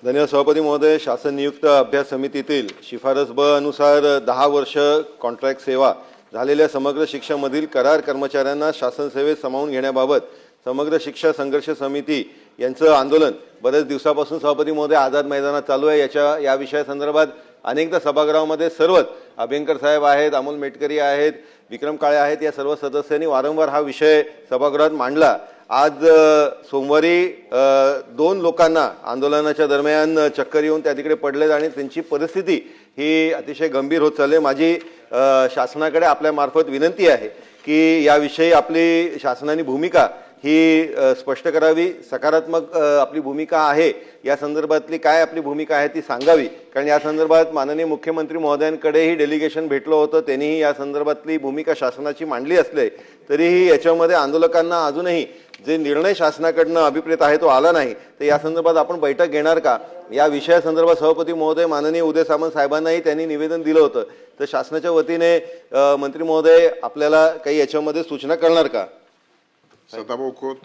धन्यवाद सभापती महोदय. शासन नियुक्त अभ्यास समितीतील शिफारस ब अनुसार 10 वर्ष कॉन्ट्रॅक्ट सेवा झालेल्या समग्र शिक्षामधील करार कर्मचाऱ्यांना शासन सेवेत सामावून घेण्याबाबत समग्र शिक्षा संघर्ष समिती यांचं आंदोलन बरेच दिवसापासून सभापती महोदय आझाद मैदानात चालू आहे. या विषयासंदर्भात अनेकदा सभागृहामध्ये सर्वच अभ्यंकर साहेब आहेत, अमोल मेटकरी आहेत, विक्रम काळे आहेत, या सर्व सदस्यांनी वारंवार हा विषय सभागृहात मांडला. आज सोमवारी 2 लोकांना आंदोलनाच्या दरम्यान चक्कर येऊन त्या तिकडे पडले आणि त्यांची परिस्थिती ही अतिशय गंभीर होत चालली. माझी शासनाकडे आपल्या मार्फत विनंती आहे की याविषयी आपली शासनाने भूमिका ही स्पष्ट करावी. सकारात्मक आपली भूमिका आहे, या संदर्भातली काय आपली भूमिका आहे ती सांगावी. कारण या संदर्भात माननीय मुख्यमंत्री महोदयांकडेही डेलिगेशन भेटलं होतं, त्यांनीही या संदर्भातली भूमिका शासनाची मांडली असले तरीही याच्यामध्ये आंदोलकांना अजूनही जे निर्णय शासनाकडनं अभिप्रेत आहे तो आला नाही. तर या संदर्भात आपण बैठक घेणार का, या विषयासंदर्भात सभापती महोदय माननीय उदय सामंत साहेबांनाही त्यांनी निवेदन दिलं होतं. तर शासनाच्या वतीने मंत्री महोदय आपल्याला काही याच्यामध्ये सूचना करणार का? सदाभाऊ खोत.